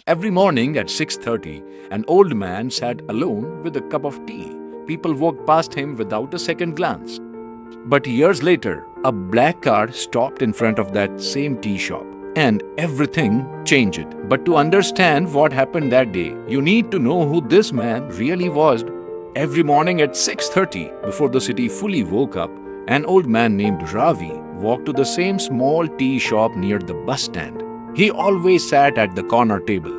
Every morning at 6:30, an old man sat alone with a cup of tea. People walked past him without a second glance. But years later, a black car stopped in front of that same tea shop, and everything changed. But to understand what happened that day, you need to know who this man really was. Every morning at 6:30, before the city fully woke up, an old man named Ravi walked to the same small tea shop near the bus stand. He always sat at the corner table,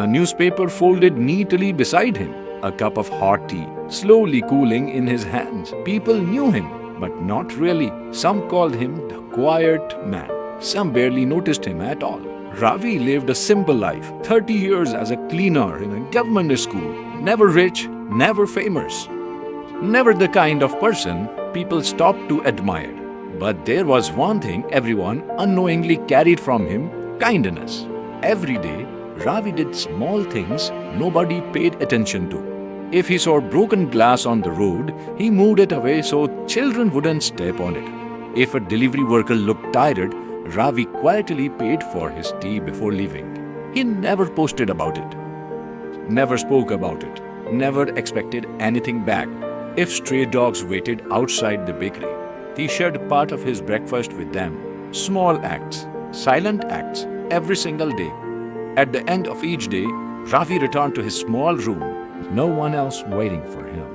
a newspaper folded neatly beside him, a cup of hot tea slowly cooling in his hands. People knew him, but not really. Some called him the quiet man. Some barely noticed him at all. Ravi lived a simple life, 30 years as a cleaner in a government school. Never rich, never famous. Never the kind of person people stopped to admire. But there was one thing everyone unknowingly carried from him: kindness. Every day, Ravi did small things nobody paid attention to. If he saw broken glass on the road, he moved it away so children wouldn't step on it. If a delivery worker looked tired, Ravi quietly paid for his tea before leaving. He never posted about it, never spoke about it, never expected anything back. If stray dogs waited outside the bakery, he shared part of his breakfast with them. Small acts, silent acts, every single day. At the end of each day, Ravi returned to his small room. No one else waiting for him.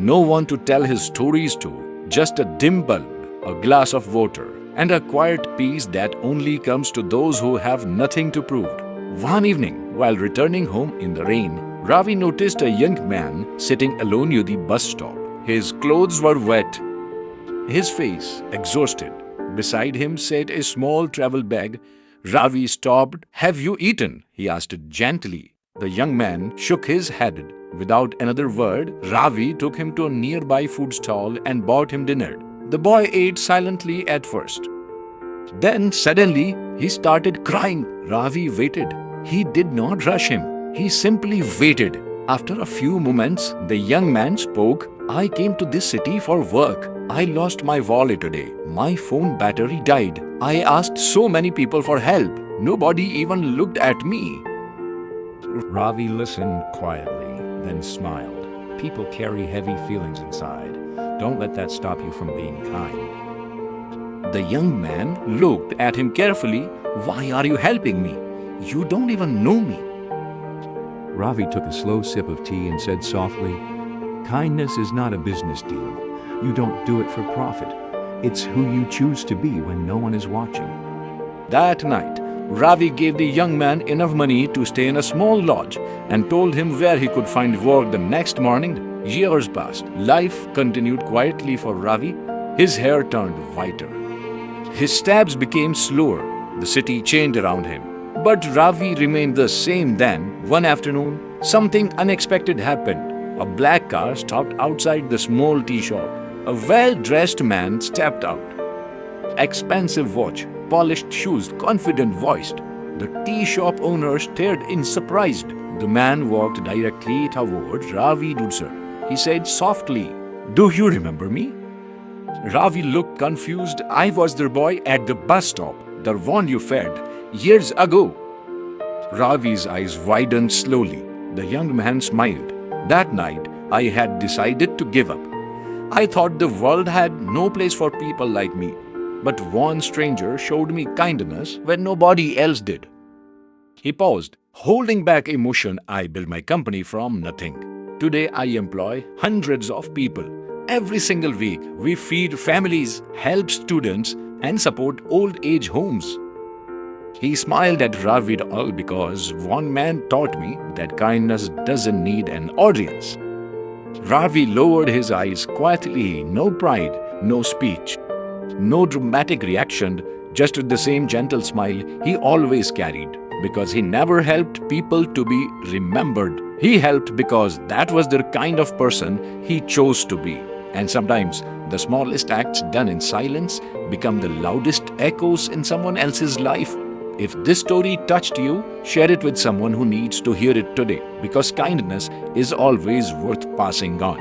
No one to tell his stories to. Just a dim bulb, a glass of water, and a quiet peace that only comes to those who have nothing to prove. One evening, while returning home in the rain, Ravi noticed a young man sitting alone near the bus stop. His clothes were wet, his face exhausted. Beside him sat a small travel bag. Ravi stopped. "Have you eaten?" he asked gently. The young man shook his head. Without another word, Ravi took him to a nearby food stall and bought him dinner. The boy ate silently at first. Then suddenly he started crying. Ravi waited. He did not rush him. He simply waited. After a few moments, the young man spoke. "I came to this city for work. I lost my wallet today. My phone battery died. I asked so many people for help. Nobody even looked at me." Ravi listened quietly, then smiled. People carry heavy feelings inside. Don't let that stop you from being kind. The young man looked at him carefully. "Why are you helping me? You don't even know me." Ravi took a slow sip of tea and said softly, "Kindness is not a business deal. You don't do it for profit. It's who you choose to be when no one is watching." That night, Ravi gave the young man enough money to stay in a small lodge and told him where he could find work the next morning. Years passed. Life continued quietly for Ravi. His hair turned whiter. His steps became slower. The city changed around him. But Ravi remained the same then. One afternoon, something unexpected happened. A black car stopped outside the small tea shop. A well-dressed man stepped out. Expensive watch, polished shoes, confident voiced. The tea shop owner stared in surprise. The man walked directly toward Ravi. "Sir," he said softly, "do you remember me?" Ravi looked confused. "I was the boy at the bus stop, the one you fed years ago." Ravi's eyes widened slowly. The young man smiled. "That night, I had decided to give up. I thought the world had no place for people like me. But one stranger showed me kindness when nobody else did." He paused, holding back emotion. "I built my company from nothing. Today I employ hundreds of people. Every single week we feed families, help students, and support old age homes." He smiled at Ravi all because one man taught me that kindness doesn't need an audience. Ravi lowered his eyes quietly. No pride, no speech, no dramatic reaction, just the same gentle smile he always carried. Because he never helped people to be remembered. He helped because that was the kind of person he chose to be. And sometimes the smallest acts done in silence become the loudest echoes in someone else's life. If this story touched you, share it with someone who needs to hear it today, because kindness is always worth passing on.